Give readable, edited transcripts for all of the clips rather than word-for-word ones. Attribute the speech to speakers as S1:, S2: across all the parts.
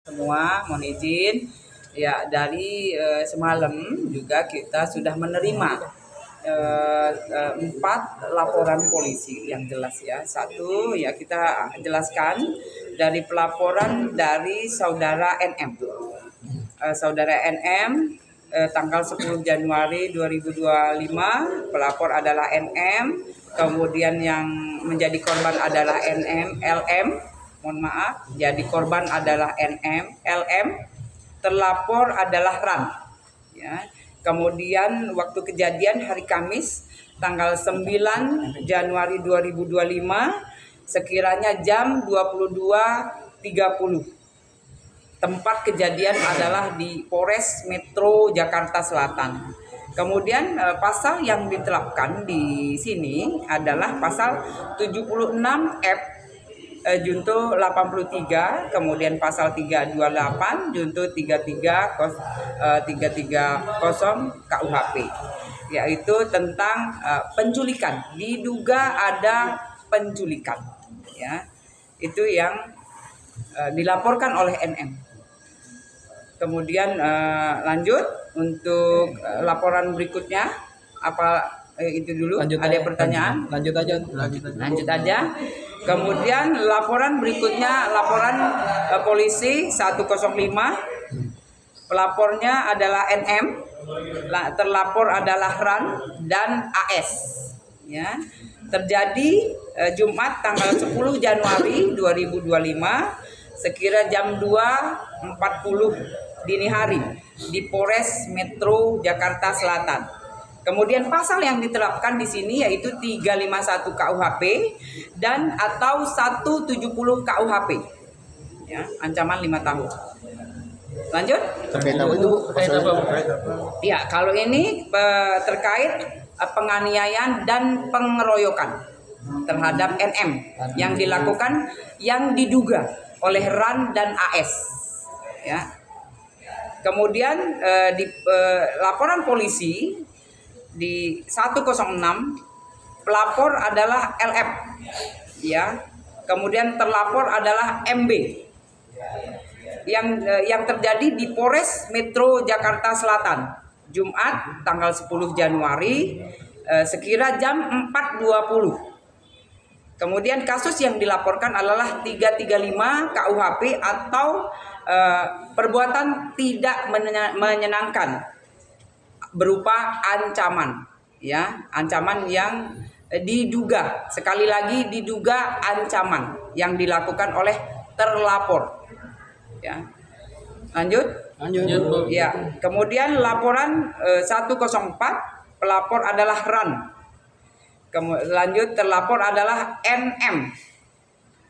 S1: Semua mohon izin ya, dari semalam juga kita sudah menerima 4 laporan polisi yang jelas ya. Satu ya, kita jelaskan dari pelaporan dari saudara NM. Saudara NM tanggal 10 Januari 2025, pelapor adalah NM, kemudian yang menjadi korban adalah NM, LM. Mohon maaf, jadi korban adalah NM, LM, terlapor adalah RAN. Ya. Kemudian waktu kejadian hari Kamis tanggal 9 Januari 2025 sekiranya jam 22.30. Tempat kejadian adalah di Polres Metro Jakarta Selatan. Kemudian pasal yang diterapkan di sini adalah pasal 76F junto 83, kemudian pasal 328 junto 330 KUHP, yaitu tentang penculikan, diduga ada penculikan ya. Itu yang dilaporkan oleh NM. Kemudian lanjut untuk laporan berikutnya, apa itu dulu? Lanjut ada pertanyaan? Lanjut aja. Kemudian laporan berikutnya, laporan polisi 105. Pelapornya adalah NM, terlapor adalah RAN dan AS. Ya. Terjadi Jumat tanggal 10 Januari 2025 sekira jam 2.40 dini hari di Polres Metro Jakarta Selatan. Kemudian pasal yang diterapkan di sini yaitu 351 KUHP dan atau 170 KUHP. Ya, ancaman 5 tahun. Lanjut?
S2: Terkait apa itu, Bu?
S1: Ya, kalau ini terkait penganiayaan dan pengeroyokan terhadap NM yang dilakukan, yang diduga oleh RAN dan AS. Ya. Kemudian di laporan polisi di 106, pelapor adalah LF, ya. Kemudian terlapor adalah MB. Yang terjadi di Polres Metro Jakarta Selatan, Jumat tanggal 10 Januari sekira jam 4.20. Kemudian kasus yang dilaporkan adalah 335 KUHP atau perbuatan tidak menyenangkan berupa ancaman, ya, ancaman yang diduga, sekali lagi diduga ancaman yang dilakukan oleh terlapor, ya. Lanjut. Ya, kemudian laporan 104, pelapor adalah RAN. Lanjut, terlapor adalah NM.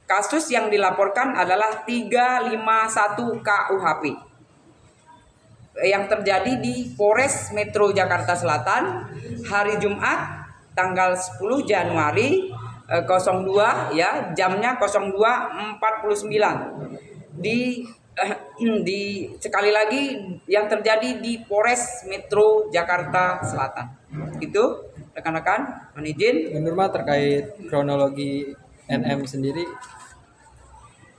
S1: Kasus yang dilaporkan adalah 351 KUHP yang terjadi di Polres Metro Jakarta Selatan hari Jumat tanggal 10 Januari 02 ya, jamnya 02.49 di sekali lagi yang terjadi di Polres Metro Jakarta Selatan. Itu rekan-rekan, mohon izin.
S3: Menurut terkait kronologi NM sendiri,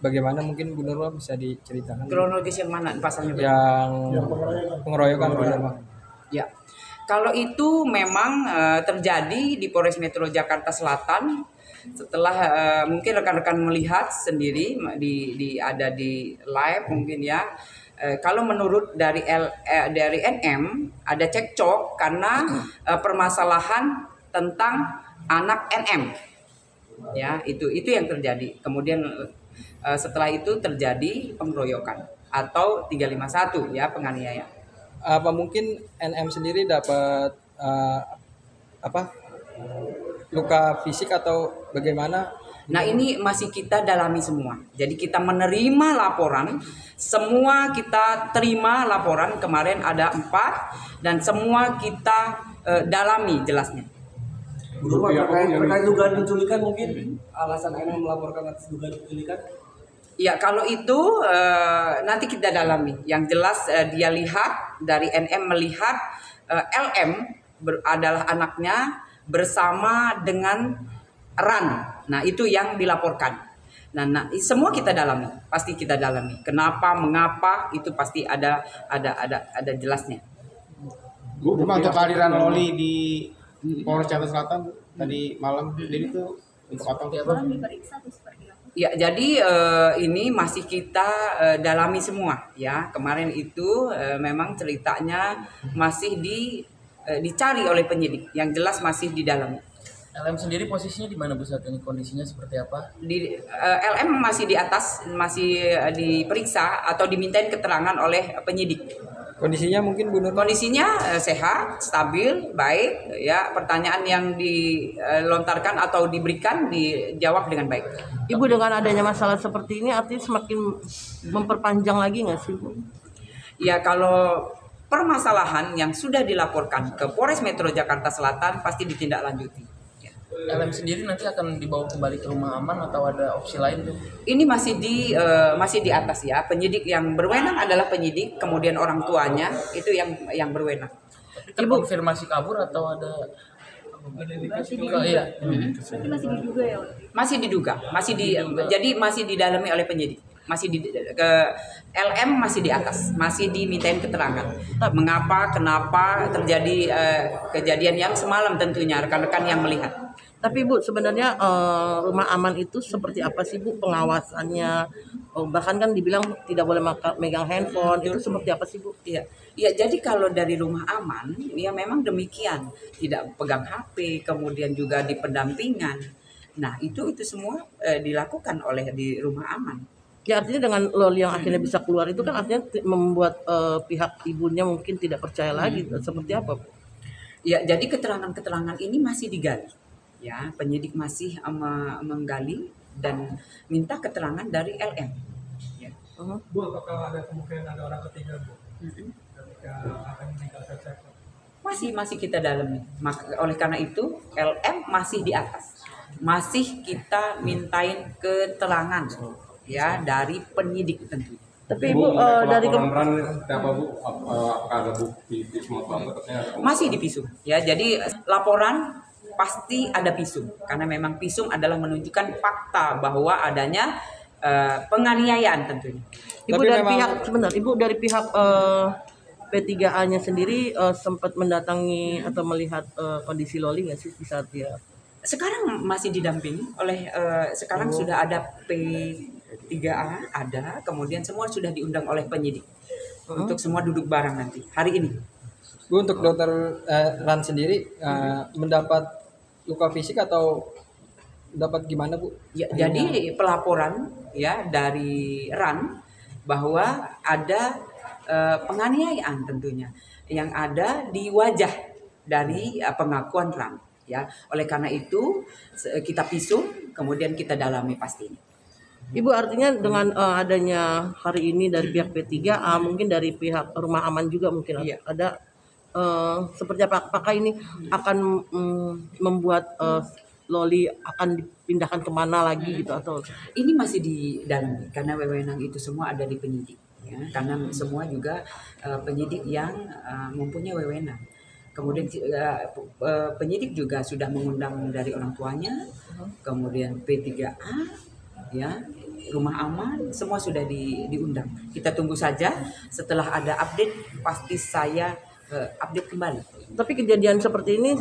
S3: bagaimana mungkin Bu Nurma bisa diceritakan?
S1: Kronologis yang mana pasalnya?
S3: Yang pengeroyokan Bu Nurma.
S1: Ya, kalau itu memang terjadi di Polres Metro Jakarta Selatan setelah mungkin rekan-rekan melihat sendiri ada di live mungkin ya. Kalau menurut dari NM ada cekcok karena permasalahan tentang anak NM. Ya, itu yang terjadi. Kemudian setelah itu terjadi pengeroyokan atau 351 ya, penganiayaan.
S3: Apa mungkin NM sendiri dapat luka fisik atau bagaimana?
S1: Nah, ini masih kita dalami semua. Jadi kita menerima laporan, semua kita terima laporan, kemarin ada 4 dan semua kita dalami jelasnya.
S2: Terkait dugaan penculikan, mungkin alasan NM melaporkan atas dugaan penculikan?
S1: Ya, kalau itu nanti kita dalami. Yang jelas dia lihat, dari NM melihat LM adalah anaknya bersama dengan RAN. Nah, itu yang dilaporkan. Nah, semua kita dalami, pasti kita dalami. Kenapa, mengapa itu pasti ada jelasnya.
S4: Bu, untuk kehadiran Loli di Polres Jakarta Selatan tadi malam, jadi itu untuk apa?
S5: Orang diperiksa atau seperti apa?
S1: Ya, jadi ini masih kita dalami semua ya. Kemarin itu memang ceritanya masih dicari oleh penyidik. Yang jelas masih didalami.
S6: LM sendiri posisinya di mana Bu saat ini? Kondisinya seperti apa?
S1: LM masih di atas, masih diperiksa atau dimintain keterangan oleh penyidik.
S3: Kondisinya mungkin Bu Nur?
S1: Kondisinya sehat, stabil, baik. Ya, pertanyaan yang dilontarkan atau diberikan dijawab dengan baik.
S7: Ibu, dengan adanya masalah seperti ini artinya semakin memperpanjang lagi nggak sih Bu?
S1: Ya, kalau permasalahan yang sudah dilaporkan ke Polres Metro Jakarta Selatan pasti ditindaklanjuti.
S6: LM sendiri nanti akan dibawa kembali ke rumah aman atau ada opsi lain tuh?
S1: Ini masih di atas ya. Penyidik yang berwenang adalah penyidik, kemudian orang tuanya itu yang berwenang.
S6: Terkonfirmasi kabur atau ada? Iya.
S5: Berarti masih diduga ya?
S1: Jadi masih didalami oleh penyidik. LM masih di atas, masih dimintain keterangan. Mengapa, kenapa terjadi kejadian yang semalam tentunya rekan-rekan yang melihat.
S7: Tapi Bu, sebenarnya rumah aman itu seperti apa sih Bu pengawasannya? Bahkan kan dibilang tidak boleh megang handphone, itu seperti apa sih Bu?
S1: Iya, jadi kalau dari rumah aman, ya memang demikian, tidak pegang HP, kemudian juga di pendampingan. Nah, itu semua dilakukan oleh di rumah aman.
S7: Ya artinya dengan Loli yang akhirnya bisa keluar itu kan artinya membuat pihak ibunya mungkin tidak percaya lagi. Seperti apa Bu?
S1: Ya, jadi keterangan-keterangan ini masih digali. Ya, penyidik masih menggali dan minta keterangan dari LM. Ya.
S2: Bu, apakah ada kemungkinan ada orang ketiga Bu? Ketika akan meninggalkan sektor?
S1: Masih kita dalami. Oleh karena itu LM masih di atas. Masih kita mintain keterangan ya dari penyidik tentu.
S7: Tapi Ibu dari
S4: apa Bu? Apakah ada bukti visum atau apa?
S1: Masih di visum ya. Jadi laporan pasti ada visum karena memang visum adalah menunjukkan fakta bahwa adanya penganiayaan tentunya.
S7: Ibu dari pihak P3A-nya sendiri sempat mendatangi atau melihat kondisi Loli nggak sih di saat dia?
S1: Sekarang masih didampingi oleh sekarang sudah ada P3A ada, kemudian semua sudah diundang oleh penyidik untuk semua duduk bareng nanti hari ini.
S3: Bu, untuk dokter Ran sendiri mendapat luka fisik atau dapat gimana Bu?
S1: Ya, jadi pelaporan ya dari Ran bahwa ada penganiayaan tentunya yang ada di wajah dari pengakuan Ran ya. Oleh karena itu kita visum kemudian kita dalami pastinya.
S7: Ibu, artinya dengan adanya hari ini dari pihak P3A mungkin dari pihak rumah aman juga mungkin ada seperti apa? Apakah ini akan membuat Loli akan dipindahkan kemana lagi gitu atau?
S1: Ini masih didalami karena wewenang itu semua ada di penyidik ya. Karena semua juga penyidik yang mempunyai wewenang. Kemudian penyidik juga sudah mengundang dari orang tuanya, kemudian P3A ya, rumah aman semua sudah diundang. Kita tunggu saja setelah ada update pasti saya update kembali.
S7: Tapi kejadian seperti ini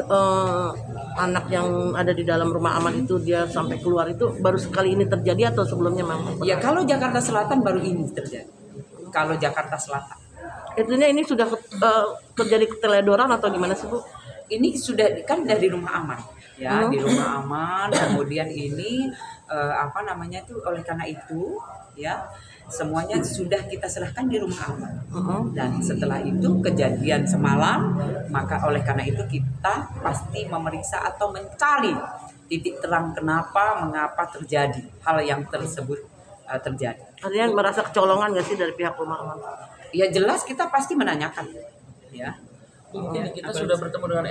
S7: anak yang ada di dalam rumah aman itu dia sampai keluar itu baru sekali ini terjadi atau sebelumnya memang?
S1: Ya, kalau Jakarta Selatan baru ini terjadi. Kalau Jakarta Selatan.
S7: Artinya ini sudah terjadi keteledoran atau gimana sih Bu?
S1: Ini sudah kan dari rumah aman ya, di rumah aman. Kemudian ini oleh karena itu ya semuanya sudah kita serahkan di rumah aman. Dan setelah itu kejadian semalam, maka oleh karena itu kita pasti memeriksa atau mencari titik terang mengapa terjadi hal yang tersebut terjadi.
S7: Artinya merasa kecolongan nggak sih dari pihak rumah aman?
S1: Ya jelas kita pasti menanyakan ya.
S6: Kita sudah bertemu dengan